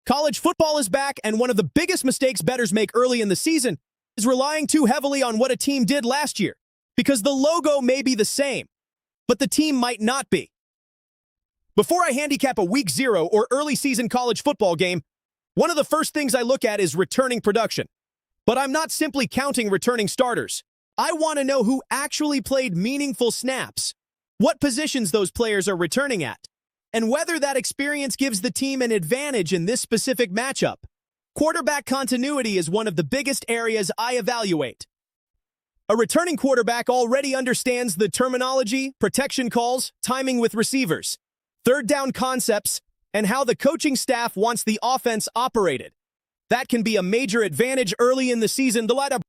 College football is back, and one of the biggest mistakes bettors make early in the season is relying too heavily on what a team did last year, because the logo may be the same, but the team might not be. Before I handicap a Week 0 or early season college football game, one of the first things I look at is returning production. But I'm not simply counting returning starters. I want to know who actually played meaningful snaps, what positions those players are returning at, and whether that experience gives the team an advantage in this specific matchup. Quarterback continuity is one of the biggest areas I evaluate. A returning quarterback already understands the terminology, protection calls, timing with receivers, third down concepts, and how the coaching staff wants the offense operated. That can be a major advantage early in the season to light up.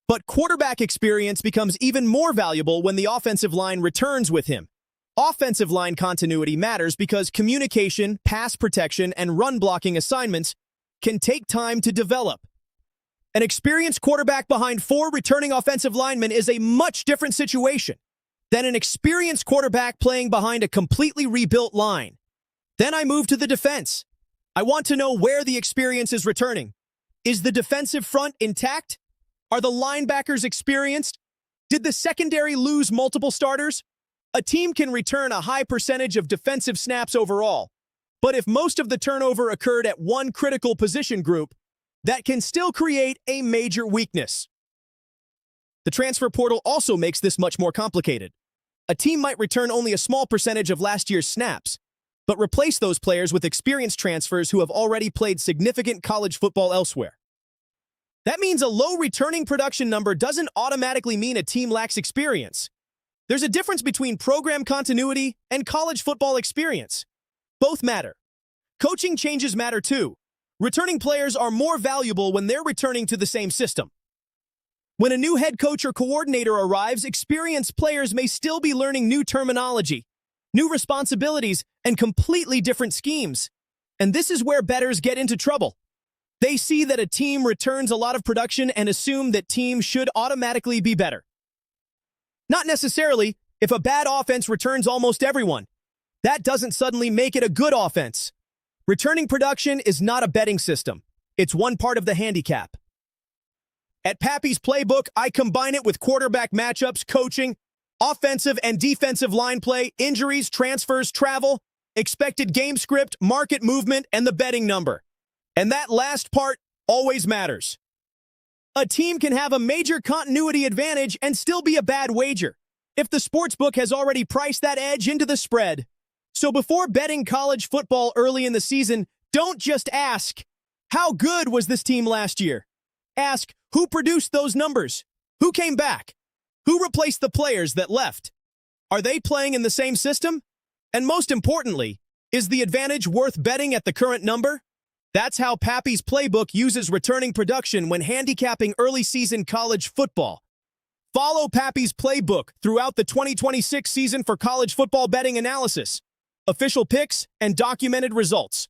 But quarterback experience becomes even more valuable when the offensive line returns with him. Offensive line continuity matters because communication, pass protection, and run blocking assignments can take time to develop. An experienced quarterback behind 4 returning offensive linemen is a much different situation than an experienced quarterback playing behind a completely rebuilt line. Then I move to the defense. I want to know where the experience is returning. Is the defensive front intact? Are the linebackers experienced? Did the secondary lose multiple starters? A team can return a high percentage of defensive snaps overall, but if most of the turnover occurred at one critical position group, that can still create a major weakness. The transfer portal also makes this much more complicated. A team might return only a small percentage of last year's snaps, but replace those players with experienced transfers who have already played significant college football elsewhere. That means a low returning production number doesn't automatically mean a team lacks experience. There's a difference between program continuity and college football experience. Both matter. Coaching changes matter too. Returning players are more valuable when they're returning to the same system. When a new head coach or coordinator arrives, experienced players may still be learning new terminology, new responsibilities, and completely different schemes. And this is where bettors get into trouble. They see that a team returns a lot of production and assume that teams should automatically be better. Not necessarily. If a bad offense returns almost everyone, that doesn't suddenly make it a good offense. Returning production is not a betting system. It's one part of the handicap. At Pappy's PlayBook, I combine it with quarterback matchups, coaching, offensive and defensive line play, injuries, transfers, travel, expected game script, market movement, and the betting number. And that last part always matters. A team can have a major continuity advantage and still be a bad wager if the sportsbook has already priced that edge into the spread. So before betting college football early in the season, don't just ask, how good was this team last year? Ask, who produced those numbers? Who came back? Who replaced the players that left? Are they playing in the same system? And most importantly, is the advantage worth betting at the current number? That's how Pappy's PlayBook uses returning production when handicapping early season college football. Follow Pappy's PlayBook throughout the 2026 season for college football betting analysis, official picks, and documented results.